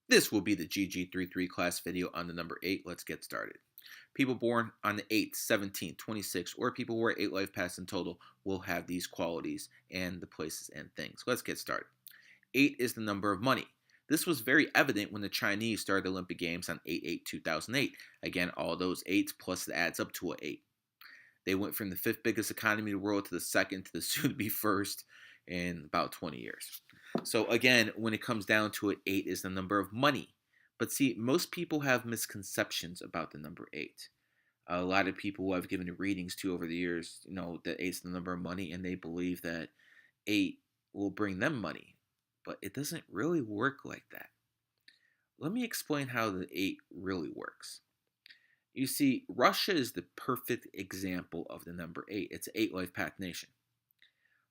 This will be the GG33 class video on the number 8. Let's get started. People born on the 8th, 17th, 26th, or people who are 8 life paths in total will have these qualities and the places and things. Let's get started. 8 is the number of money. This was very evident when the Chinese started the Olympic Games on 8/8/2008. Again, all those 8s plus it adds up to an 8. They went from the 5th biggest economy in the world to the 2nd to the soon-to-be 1st in about 20 years. So again, when it comes down to it, 8 is the number of money. But see, most people have misconceptions about the number 8. A lot of people who I've given readings to over the years, that 8 is the number of money, and they believe that 8 will bring them money. But it doesn't really work like that. Let me explain how the 8 really works. You see, Russia is the perfect example of the number 8. It's an 8 life path nation.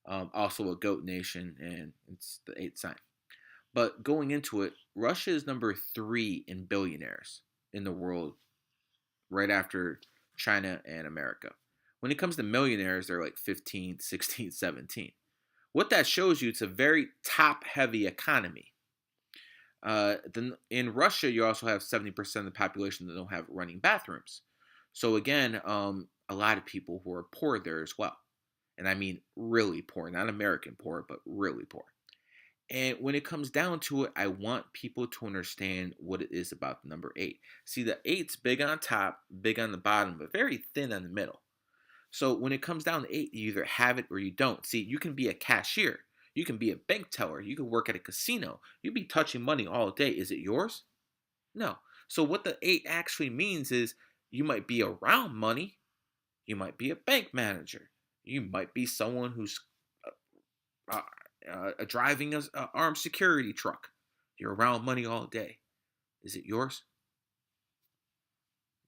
Also a goat nation, and it's the 8th sign. But going into it, Russia is number 3 in billionaires in the world, right after China and America. When it comes to millionaires, they're like 15, 16, 17. What that shows you, it's a very top-heavy economy. Then in Russia, you also have 70% of the population that don't have running bathrooms. So again, a lot of people who are poor there as well. And I mean really poor, not American poor, but really poor. And when it comes down to it, I want people to understand what it is about the number 8. See, the 8's big on top, big on the bottom, but very thin on the middle. So when it comes down to 8, you either have it or you don't. See, you can be a cashier. You can be a bank teller. You can work at a casino. You'd be touching money all day. Is it yours? No. So what the 8 actually means is you might be around money. You might be a bank manager. You might be someone who's driving an armed security truck. You're around money all day. Is it yours?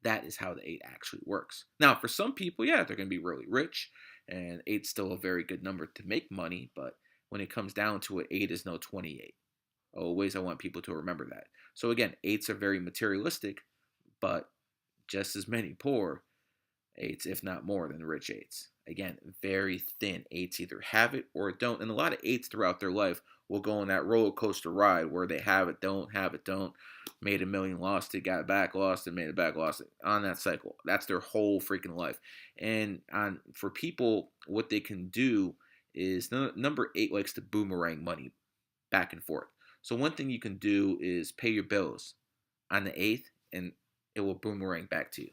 That is how the 8 actually works. Now, for some people, yeah, they're going to be really rich, and 8's still a very good number to make money, but when it comes down to it, 8 is no 28. Always, I want people to remember that. So again, 8's are very materialistic, but just as many poor 8's, if not more, than rich 8's. Again, very thin. 8's either have it or don't. And a lot of 8's throughout their life will go on that roller coaster ride where they have it, don't. Made a million, lost it, got it back, lost it, made it back, lost it. On that cycle. That's their whole freaking life. And for people, what they can do is number 8 likes to boomerang money back and forth. So one thing you can do is pay your bills on the 8th, and it will boomerang back to you.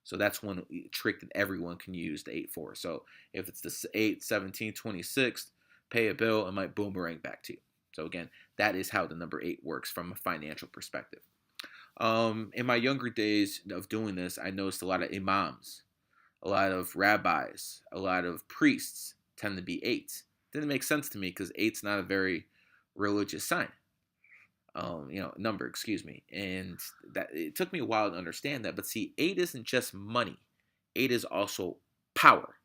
So that's one trick that everyone can use the 8 for. So if it's the 8th, 17th, 26th, pay a bill, it might boomerang back to you. So again, that is how the number 8 works from a financial perspective. In my younger days of doing this, I noticed a lot of imams, a lot of rabbis, a lot of priests tend to be 8s. Didn't make sense to me because 8's not a very religious sign. Number, excuse me. And that it took me a while to understand that. But see, 8 isn't just money. 8 is also power.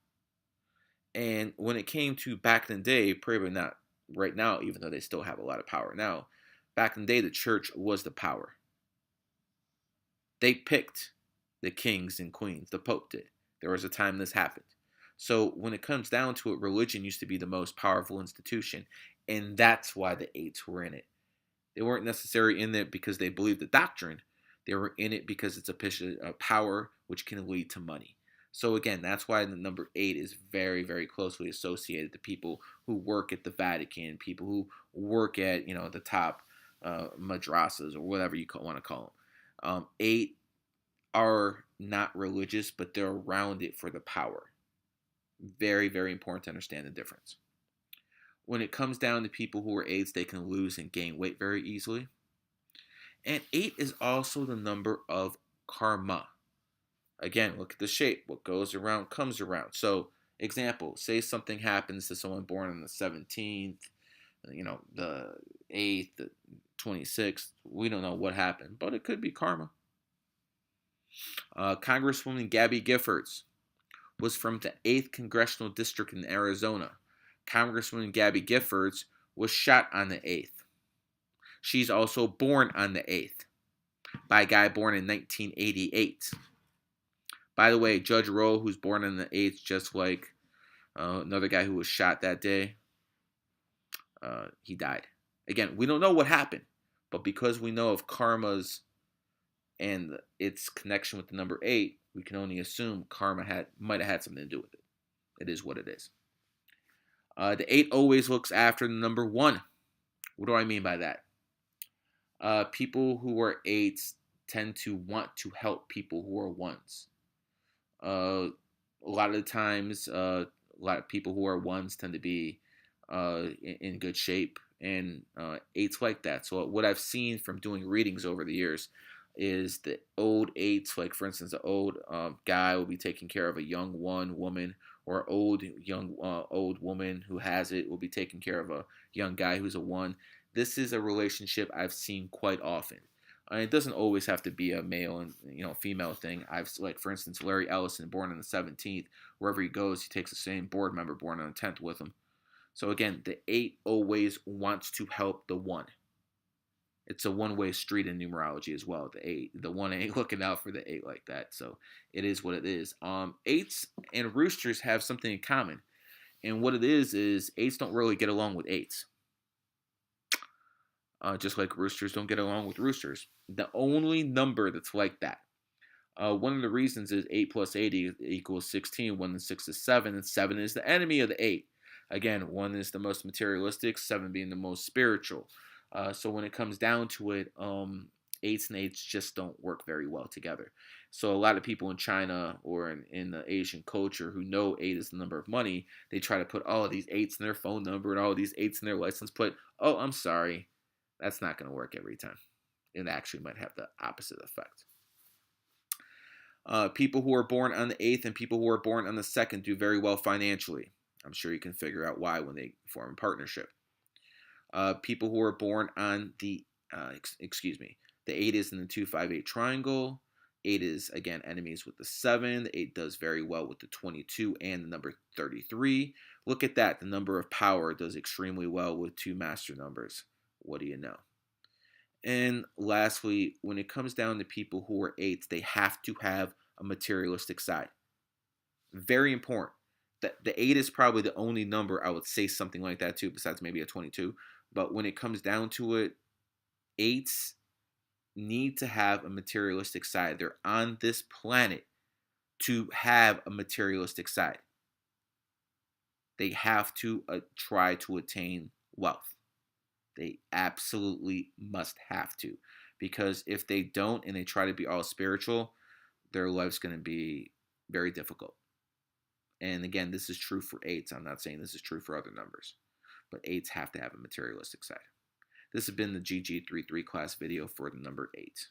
And when it came to back in the day, probably not right now, even though they still have a lot of power now, back in the day, the church was the power. They picked the kings and queens. The Pope did. There was a time this happened. So when it comes down to it, religion used to be the most powerful institution. And that's why the 8's were in it. They weren't necessarily in it because they believed the doctrine. They were in it because it's a power which can lead to money. So again, that's why the number 8 is very, very closely associated to people who work at the Vatican, people who work at the top madrasas or whatever you want to call them. 8 are not religious, but they're around it for the power. Very, very important to understand the difference. When it comes down to people who are 8's, they can lose and gain weight very easily. And 8 is also the number of karma. Again, look at the shape. What goes around comes around. So, example, say something happens to someone born on the 17th, the 8th, the 26th. We don't know what happened, but it could be karma. Congresswoman Gabby Giffords was from the 8th Congressional District in Arizona. Congresswoman Gabby Giffords was shot on the 8th. She's also born on the 8th by a guy born in 1988. By the way, Judge Roe, who's born on the 8th, just like another guy who was shot that day, he died. Again, we don't know what happened, But because we know of karma's and its connection with the number 8, we can only assume karma might have had something to do with it. It is what it is. The 8 always looks after the number 1. What do I mean by that? People who are 8s tend to want to help people who are 1s. A lot of the times, a lot of people who are 1s tend to be in good shape, and 8s like that. So what I've seen from doing readings over the years is the old 8s, like for instance, an old guy will be taking care of a young woman, or old woman who has it will be taking care of a young guy who's a 1. This is a relationship I've seen quite often. It doesn't always have to be a male and female thing. I've, like for instance, Larry Ellison, born on the 17th. Wherever he goes, he takes the same board member born on the 10th with him. So again, the 8 always wants to help the 1. It's a one-way street in numerology as well. The 1 ain't looking out for the 8 like that. So it is what it is. 8s and roosters have something in common, and what it is 8s don't really get along with 8s. Just like roosters don't get along with roosters. The only number that's like that. One of the reasons is 8 plus 8 equals 16. 1 and 6 is 7, and 7 is the enemy of the 8. Again, 1 is the most materialistic, 7 being the most spiritual. So when it comes down to it, 8s and 8s just don't work very well together. So a lot of people in China or in the Asian culture who know 8 is the number of money, they try to put all of these 8s in their phone number and all of these 8s in their license plate. Oh, I'm sorry. That's not going to work every time. It actually might have the opposite effect. People who are born on the 8th and people who are born on the 2nd do very well financially. I'm sure you can figure out why when they form a partnership. People who are born on the, the 8 is in the 258 triangle. 8 is, again, enemies with the 7. The 8 does very well with the 22 and the number 33. Look at that. The number of power does extremely well with 2 master numbers. What do you know? And lastly, when it comes down to people who are 8s, they have to have a materialistic side. Very important. The 8 is probably the only number I would say something like that to, besides maybe a 22. But when it comes down to it, 8s need to have a materialistic side. They're on this planet to have a materialistic side. They have to try to attain wealth. They absolutely must have to. Because if they don't and they try to be all spiritual, their life's going to be very difficult. And again, this is true for 8s. I'm not saying this is true for other numbers. But 8s have to have a materialistic side. This has been the GG33 class video for the number 8.